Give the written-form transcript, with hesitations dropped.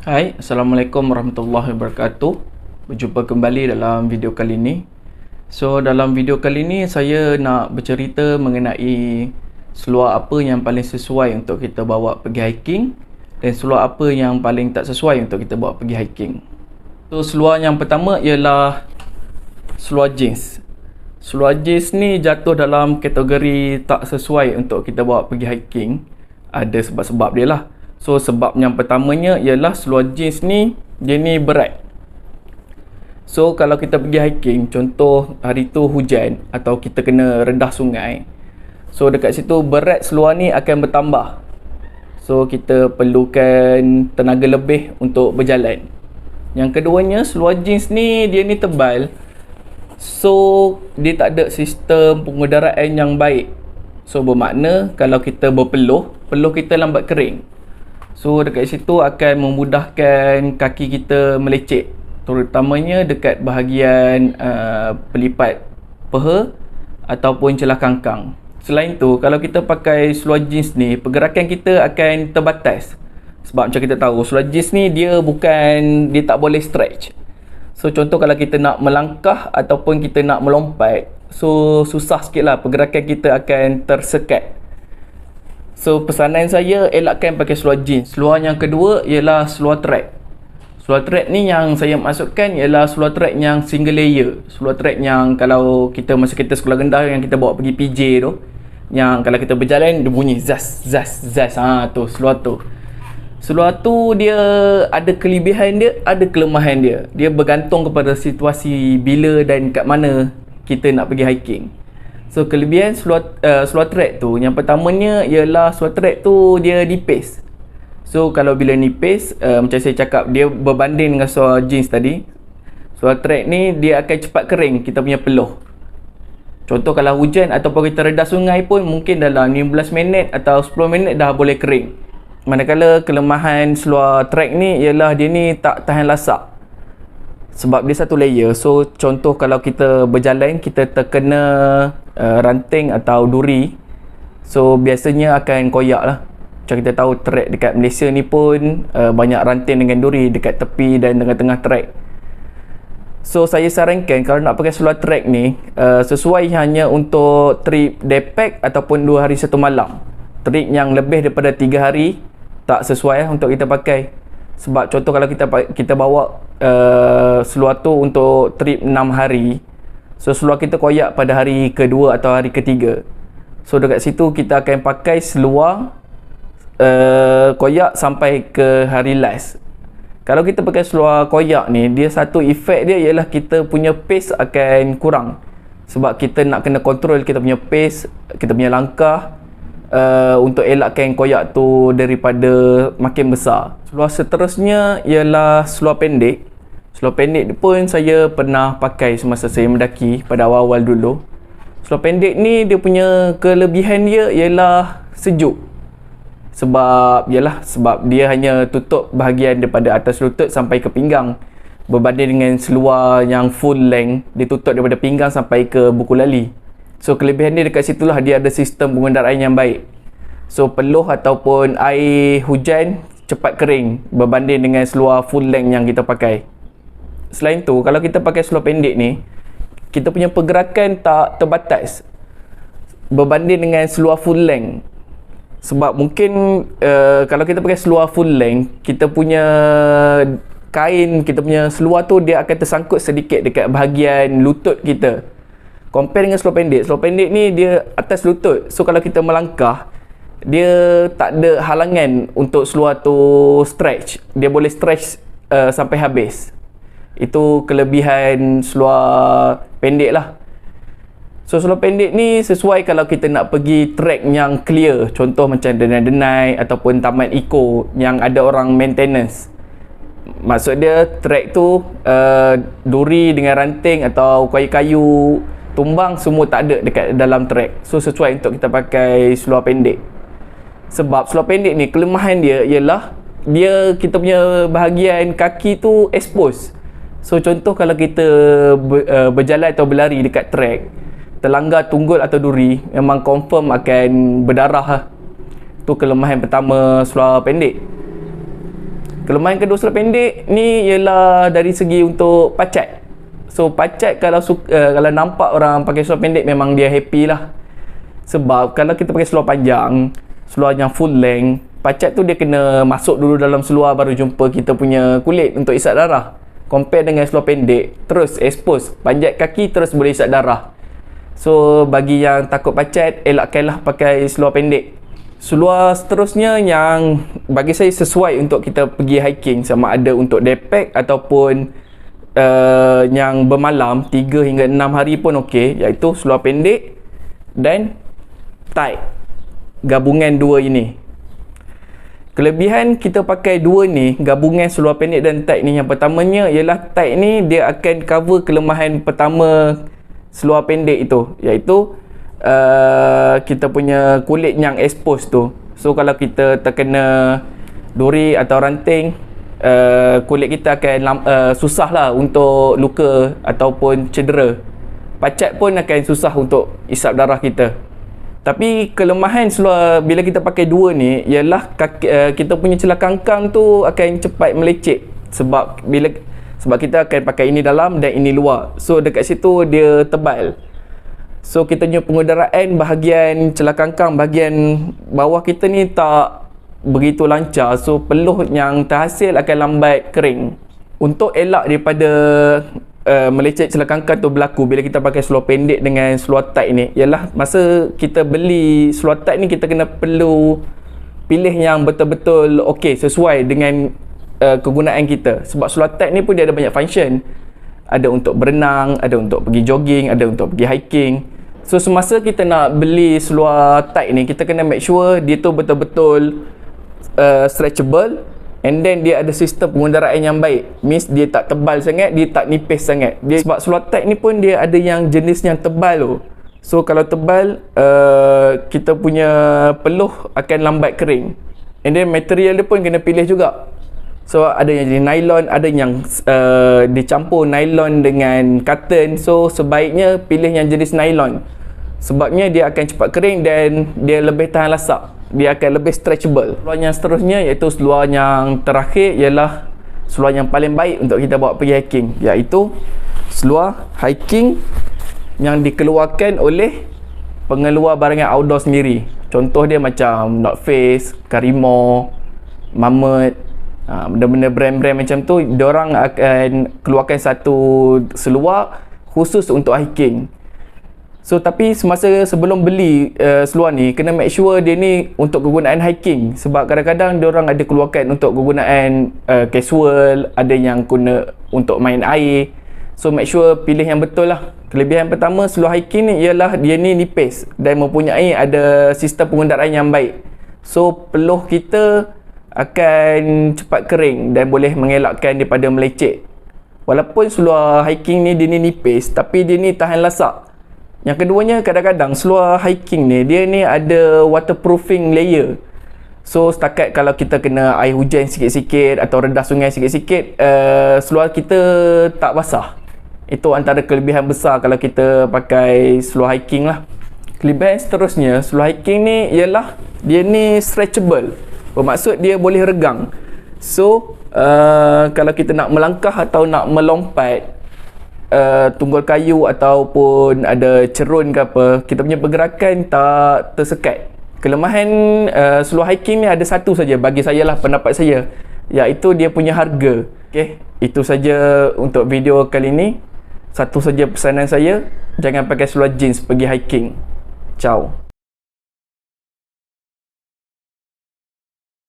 Hai, Assalamualaikum warahmatullahi wabarakatuh. Berjumpa kembali dalam video kali ini. Dalam video kali ini saya nak bercerita mengenai seluar apa yang paling sesuai untuk kita bawa pergi hiking dan seluar apa yang paling tak sesuai untuk kita bawa pergi hiking. Seluar yang pertama ialah seluar jeans. Seluar jeans ni jatuh dalam kategori tak sesuai untuk kita bawa pergi hiking. Ada sebab-sebab dia lah. Sebab yang pertamanya ialah seluar jeans ni, dia ni berat. Kalau kita pergi hiking, contoh hari tu hujan atau kita kena rendah sungai, dekat situ berat seluar ni akan bertambah. Kita perlukan tenaga lebih untuk berjalan. Yang keduanya, seluar jeans ni dia ni tebal. Dia tak ada sistem pengudaraan yang baik. Bermakna kalau kita berpeluh, peluh kita lambat kering. Dekat situ akan memudahkan kaki kita melecet, terutamanya dekat bahagian pelipat peha ataupun celah kangkang. Selain tu, kalau kita pakai seluar jeans ni, pergerakan kita akan terbatas. Sebab macam kita tahu, seluar jeans ni dia tak boleh stretch. Contoh kalau kita nak melangkah ataupun kita nak melompat, susah sikit lah, pergerakan kita akan tersekat. Pesanan saya, elakkan pakai seluar jeans. Seluar yang kedua ialah seluar track. Seluar track ni yang saya masukkan ialah seluar track yang single layer. Seluar track yang kalau kita masa kita sekolah rendah yang kita bawa pergi PJ tu, yang kalau kita berjalan dia bunyi zas zas zas. Seluar tu. Seluar tu dia ada kelebihan dia, ada kelemahan dia. Dia bergantung kepada situasi bila dan kat mana kita nak pergi hiking. Kelebihan seluar track tu, yang pertamanya ialah seluar track tu dia nipis. Kalau bila nipis, macam saya cakap, dia berbanding dengan seluar jeans tadi. Seluar track ni dia akan cepat kering kita punya peluh. Contoh kalau hujan ataupun kita rendah sungai pun mungkin dalam 15 minit atau 10 minit dah boleh kering. Manakala kelemahan seluar track ni ialah dia ni tak tahan lasak. Sebab dia satu layer. Contoh kalau kita berjalan, kita terkena ranting atau duri, biasanya akan koyak lah. Macam kita tahu trek dekat Malaysia ni pun banyak ranting dengan duri dekat tepi dan tengah-tengah trek. Saya sarankan kalau nak pakai seluar trek ni, sesuai hanya untuk trip daypack ataupun 2 hari 1 malam. Trip yang lebih daripada 3 hari tak sesuai lah untuk kita pakai. Sebab contoh kalau kita bawa seluar tu untuk trip 6 hari, seluar kita koyak pada hari kedua atau hari ketiga. Dekat situ kita akan pakai seluar koyak sampai ke hari last. Kalau kita pakai seluar koyak ni, dia satu efek dia ialah kita punya pace akan kurang. Sebab kita nak kena kontrol kita punya pace, kita punya langkah, untuk elakkan koyak tu daripada makin besar. Seluar seterusnya ialah seluar pendek. Seluar pendek pun saya pernah pakai semasa saya mendaki pada awal-awal dulu. Seluar pendek ni dia punya kelebihan dia ialah sejuk. Sebab dia hanya tutup bahagian daripada atas lutut sampai ke pinggang. Berbanding dengan seluar yang full length, dia tutup daripada pinggang sampai ke buku lali. Kelebihan dia dekat situlah dia ada sistem pengendaraan yang baik. Peluh ataupun air hujan cepat kering berbanding dengan seluar full length yang kita pakai. Selain tu, kalau kita pakai seluar pendek ni, kita punya pergerakan tak terbatas berbanding dengan seluar full length. Sebab mungkin kalau kita pakai seluar full length, kita punya kain, kita punya seluar tu dia akan tersangkut sedikit dekat bahagian lutut kita. Compare dengan seluar pendek ni dia atas lutut. Kalau kita melangkah, dia tak ada halangan untuk seluar tu stretch. Dia boleh stretch sampai habis. Itu kelebihan seluar pendek lah. Seluar pendek ni sesuai kalau kita nak pergi trek yang clear. Contoh macam Denai-Denai ataupun Taman Eco yang ada orang maintenance. Maksud dia trek tu duri dengan ranting atau kayu-kayu tumbang semua tak ada dekat dalam trek. Sesuai untuk kita pakai seluar pendek. Sebab seluar pendek ni kelemahan dia ialah kita punya bahagian kaki tu expose. Contoh kalau kita berjalan atau berlari dekat trek, terlanggar tunggul atau duri, memang confirm akan berdarah lah. Tu kelemahan pertama seluar pendek. Kelemahan kedua seluar pendek ni ialah dari segi untuk pacat. So pacat kalau nampak orang pakai seluar pendek memang dia happy lah. Sebab kalau kita pakai seluar panjang, seluar yang full length, pacat tu dia kena masuk dulu dalam seluar baru jumpa kita punya kulit untuk isap darah. Compare dengan seluar pendek, terus expose, panjat kaki terus boleh isap darah. So bagi yang takut pacat, elakkanlah pakai seluar pendek. Seluar seterusnya yang bagi saya sesuai untuk kita pergi hiking, sama ada untuk daypack ataupun yang bermalam 3 hingga 6 hari pun okey, iaitu seluar pendek dan tight, gabungan dua ini. Kelebihan kita pakai dua ni, gabungan seluar pendek dan tight ni, yang pertamanya ialah tight ni dia akan cover kelemahan pertama seluar pendek itu, iaitu kita punya kulit yang expose tu. So kalau kita terkena duri atau ranting, kulit kita akan susah lah untuk luka ataupun cedera. Pacat pun akan susah untuk isap darah kita. Tapi kelemahan seluar bila kita pakai dua ni ialah kita punya celah kangkang tu akan cepat melecet, sebab kita akan pakai ini dalam dan ini luar. So dekat situ dia tebal. So kita punya pengudaraan bahagian celah kangkang, bahagian bawah kita ni tak begitu lancar. So peluh yang terhasil akan lambat kering. Untuk elak daripada melecet celah kangkang tu berlaku bila kita pakai seluar pendek dengan seluar tight ni, ialah masa kita beli seluar tight ni kita kena perlu pilih yang betul-betul okey, sesuai dengan kegunaan kita. Sebab seluar tight ni pun dia ada banyak function. Ada untuk berenang, ada untuk pergi jogging, ada untuk pergi hiking. So semasa kita nak beli seluar tight ni, kita kena make sure dia tu betul-betul stretchable, and then dia ada sistem pengundaraan yang baik. Means dia tak tebal sangat, dia tak nipis sangat. Sebab seluar tight ni pun dia ada yang jenis yang tebal tu. So kalau tebal, kita punya peluh akan lambat kering. And then material dia pun kena pilih juga. So ada yang jadi nylon, ada yang dicampur nylon dengan cotton. So sebaiknya pilih yang jenis nylon, sebabnya dia akan cepat kering dan dia lebih tahan lasak. Dia akan lebih stretchable. Seluar yang seterusnya, iaitu seluar yang terakhir, ialah seluar yang paling baik untuk kita bawa pergi hiking, iaitu seluar hiking yang dikeluarkan oleh pengeluar barangan outdoor sendiri. Contoh dia macam North Face, Karimo, Mammoth, benda-benda brand-brand macam tu. Diorang akan keluarkan satu seluar khusus untuk hiking. So tapi semasa sebelum beli seluar ni, kena make sure dia ni untuk kegunaan hiking. Sebab kadang-kadang diorang ada keluarkan untuk kegunaan casual, ada yang guna untuk main air. So make sure pilih yang betul lah. Kelebihan pertama seluar hiking ni ialah dia ni nipis dan mempunyai ada sistem pengundaraan yang baik. So peluh kita akan cepat kering dan boleh mengelakkan daripada melecet. Walaupun seluar hiking ni dia ni nipis, tapi dia ni tahan lasak. Yang keduanya, kadang-kadang seluar hiking ni dia ni ada waterproofing layer. So setakat kalau kita kena air hujan sikit-sikit atau rendah sungai sikit-sikit, seluar kita tak basah. Itu antara kelebihan besar kalau kita pakai seluar hiking lah. Kelebihan seterusnya seluar hiking ni ialah dia ni stretchable. Bermaksud dia boleh regang. So kalau kita nak melangkah atau nak melompat tunggul kayu ataupun ada cerun ke apa, kita punya pergerakan tak tersekat. Kelemahan seluar hiking ni ada satu saja bagi saya lah, pendapat saya, iaitu dia punya harga. Okay, itu saja untuk video kali ni. Satu saja pesanan saya, jangan pakai seluar jeans pergi hiking. Ciao.